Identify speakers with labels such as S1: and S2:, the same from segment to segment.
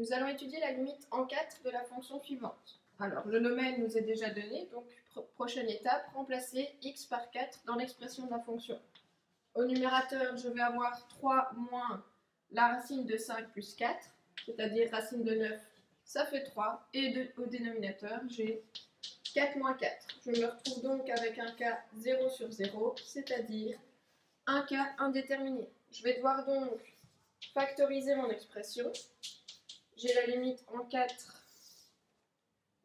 S1: Nous allons étudier la limite en 4 de la fonction suivante. Alors, le domaine nous est déjà donné, donc prochaine étape, remplacer x par 4 dans l'expression de la fonction. Au numérateur, je vais avoir 3 moins la racine de 5 plus 4, c'est-à-dire racine de 9, ça fait 3, et au dénominateur, j'ai 4 moins 4. Je me retrouve donc avec un cas 0 sur 0, c'est-à-dire un cas indéterminé. Je vais devoir donc factoriser mon expression. J'ai la limite en 4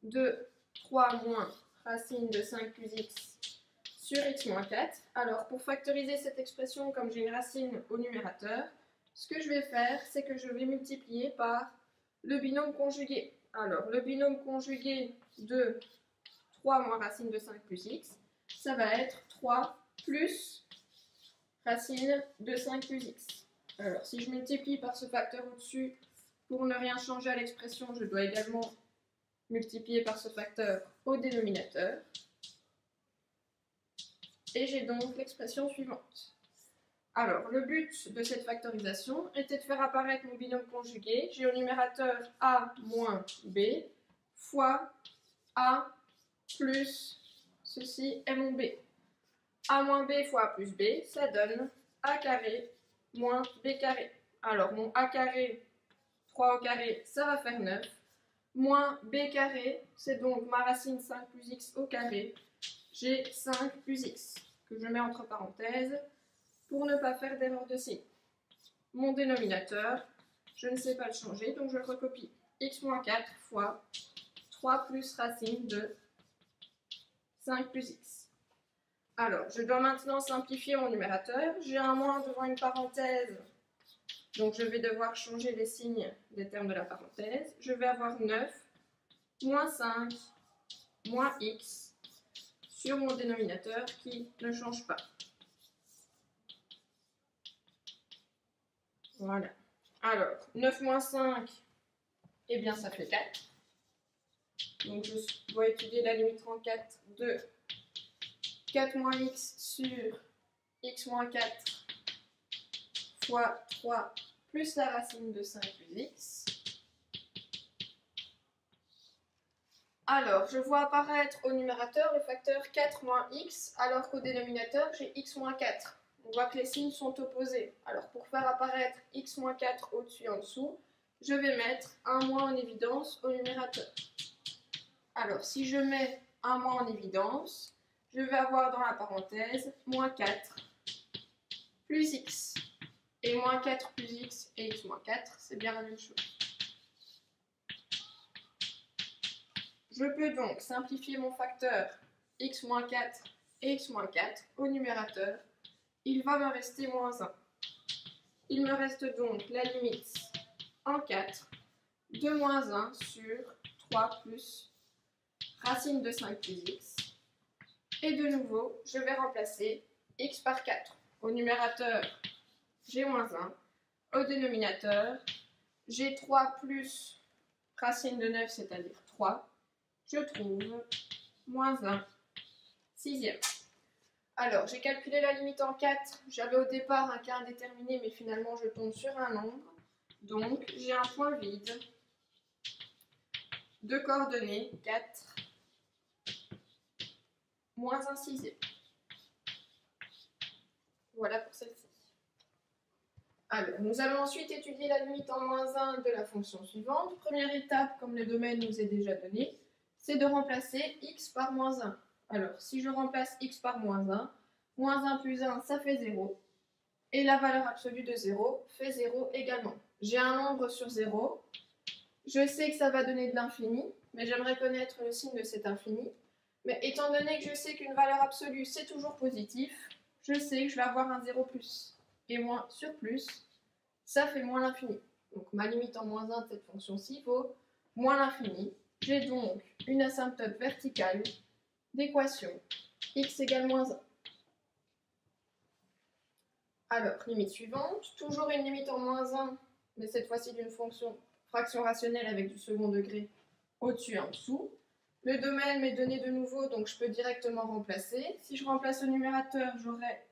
S1: de 3 moins racine de 5 plus x sur x moins 4. Alors, pour factoriser cette expression, comme j'ai une racine au numérateur, ce que je vais faire, c'est que je vais multiplier par le binôme conjugué. Alors, le binôme conjugué de 3 moins racine de 5 plus x, ça va être 3 plus racine de 5 plus x. Alors, si je multiplie par ce facteur au-dessus, pour ne rien changer à l'expression, je dois également multiplier par ce facteur au dénominateur. Et j'ai donc l'expression suivante. Alors, le but de cette factorisation était de faire apparaître mon binôme conjugué. J'ai au numérateur a moins b fois a plus ceci est mon b. A moins b fois a plus b, ça donne a carré moins b carré. Alors, mon a carré, 3 au carré, ça va faire 9. Moins b carré, c'est donc ma racine 5 plus x au carré. J'ai 5 plus x, que je mets entre parenthèses, pour ne pas faire d'erreur de signe. Mon dénominateur, je ne sais pas le changer, donc je le recopie. X moins 4 fois 3 plus racine de 5 plus x. Alors, je dois maintenant simplifier mon numérateur. J'ai un moins devant une parenthèse, donc je vais devoir changer les signes des termes de la parenthèse. Je vais avoir 9 moins 5 moins x sur mon dénominateur qui ne change pas. Voilà. Alors, 9 moins 5, eh bien ça fait 4. Donc je dois étudier la limite 34 de 4 moins x sur x moins 4 fois 3 plus la racine de 5 plus x. Alors, je vois apparaître au numérateur le facteur 4 moins x, alors qu'au dénominateur, j'ai x moins 4. On voit que les signes sont opposés. Alors, pour faire apparaître x moins 4 au-dessus et en dessous, je vais mettre un moins en évidence au numérateur. Alors, si je mets un moins en évidence, je vais avoir dans la parenthèse moins 4 plus x. Et moins 4 plus x et x moins 4, c'est bien la même chose. Je peux donc simplifier mon facteur x moins 4 et x moins 4 au numérateur. Il va me rester moins 1. Il me reste donc la limite en 4 de moins 1 sur 3 plus racine de 5 plus x. Et de nouveau, je vais remplacer x par 4. Au numérateur, j'ai moins 1. Au dénominateur, j'ai 3 plus racine de 9, c'est-à-dire 3. Je trouve moins 1 sixième. Alors, j'ai calculé la limite en 4. J'avais au départ un cas indéterminé, mais finalement, je tombe sur un nombre. Donc, j'ai un point vide de coordonnées 4 moins 1 sixième. Voilà pour celle-ci. Alors, nous allons ensuite étudier la limite en moins 1 de la fonction suivante. Première étape, comme le domaine nous est déjà donné, c'est de remplacer x par moins 1. Alors, si je remplace x par moins 1 plus 1, ça fait 0. Et la valeur absolue de 0 fait 0 également. J'ai un nombre sur 0. Je sais que ça va donner de l'infini, mais j'aimerais connaître le signe de cet infini. Mais étant donné que je sais qu'une valeur absolue, c'est toujours positif, je sais que je vais avoir un 0 plus. Et moins sur plus, ça fait moins l'infini. Donc ma limite en moins 1 de cette fonction-ci vaut moins l'infini. J'ai donc une asymptote verticale d'équation x égale moins 1. Alors, limite suivante, toujours une limite en moins 1, mais cette fois-ci d'une fraction rationnelle avec du second degré au-dessus et en dessous. Le domaine m'est donné de nouveau, donc je peux directement remplacer. Si je remplace au numérateur, j'aurai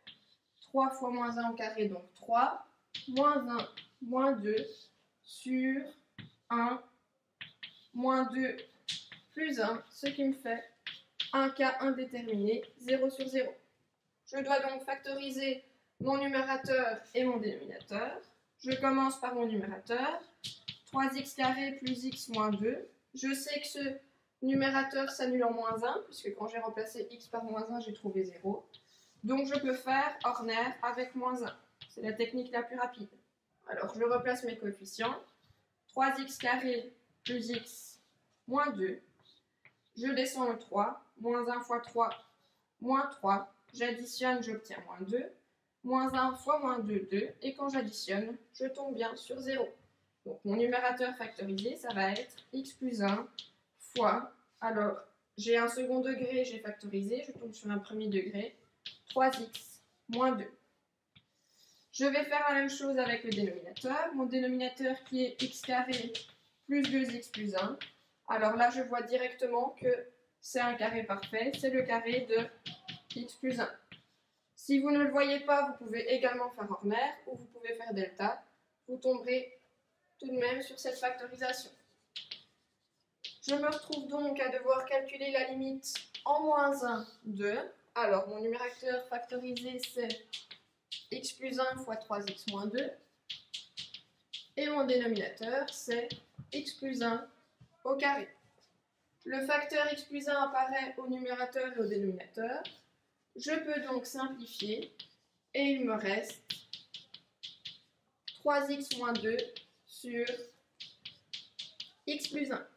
S1: 3 fois moins 1 au carré, donc 3, moins 1, moins 2, sur 1, moins 2, plus 1, ce qui me fait un cas indéterminé, 0 sur 0. Je dois donc factoriser mon numérateur et mon dénominateur. Je commence par mon numérateur, 3x carré plus x moins 2. Je sais que ce numérateur s'annule en moins 1, puisque quand j'ai remplacé x par moins 1, j'ai trouvé 0. Donc je peux faire Horner avec moins 1. C'est la technique la plus rapide. Alors je replace mes coefficients. 3x carré plus x moins 2. Je descends le 3. Moins 1 fois 3, moins 3. J'additionne, j'obtiens moins 2. Moins 1 fois moins 2, 2. Et quand j'additionne, je tombe bien sur 0. Donc mon numérateur factorisé, ça va être x plus 1 fois, alors j'ai un second degré, j'ai factorisé, je tombe sur un premier degré, 3x moins 2. Je vais faire la même chose avec le dénominateur. Mon dénominateur qui est x carré plus 2x plus 1. Alors là, je vois directement que c'est un carré parfait, c'est le carré de x plus 1. Si vous ne le voyez pas, vous pouvez également faire Horner ou vous pouvez faire delta. Vous tomberez tout de même sur cette factorisation. Je me retrouve donc à devoir calculer la limite en moins 1, 2. Alors, mon numérateur factorisé, c'est x plus 1 fois 3x moins 2. Et mon dénominateur, c'est x plus 1 au carré. Le facteur x plus 1 apparaît au numérateur et au dénominateur. Je peux donc simplifier et il me reste 3x moins 2 sur x plus 1.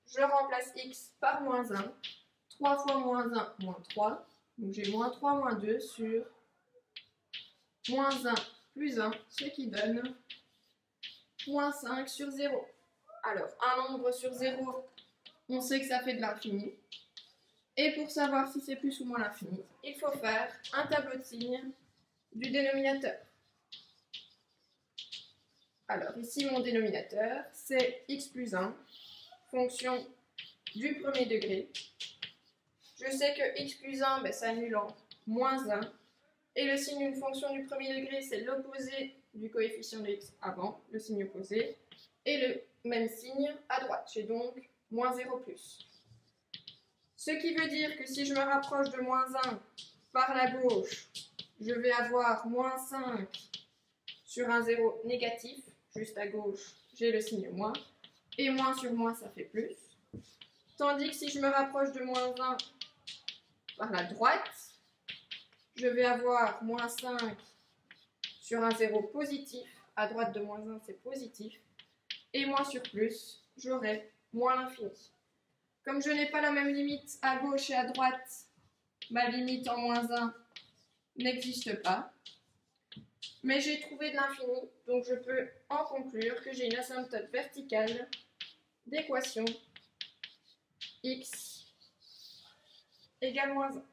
S1: Je remplace x par moins 1. 3 fois moins 1, moins 3. Donc j'ai moins 3, moins 2 sur moins 1 plus 1, ce qui donne moins 5 sur 0. Alors, un nombre sur 0, on sait que ça fait de l'infini. Et pour savoir si c'est plus ou moins l'infini, il faut faire un tableau de signes du dénominateur. Alors ici, mon dénominateur, c'est x plus 1, fonction du premier degré. Je sais que x plus 1 s'annule en moins 1. Et le signe d'une fonction du premier degré, c'est l'opposé du coefficient de x avant, le signe opposé. Et le même signe à droite. J'ai donc moins 0 plus. Ce qui veut dire que si je me rapproche de moins 1 par la gauche, je vais avoir moins 5 sur un 0 négatif. Juste à gauche, j'ai le signe moins. Et moins sur moins, ça fait plus. Tandis que si je me rapproche de moins 1 par la droite, je vais avoir moins 5 sur un 0 positif. À droite de moins 1, c'est positif. Et moins sur plus, j'aurai moins l'infini. Comme je n'ai pas la même limite à gauche et à droite, ma limite en moins 1 n'existe pas. Mais j'ai trouvé de l'infini, donc je peux en conclure que j'ai une asymptote verticale d'équation x égale moins 1.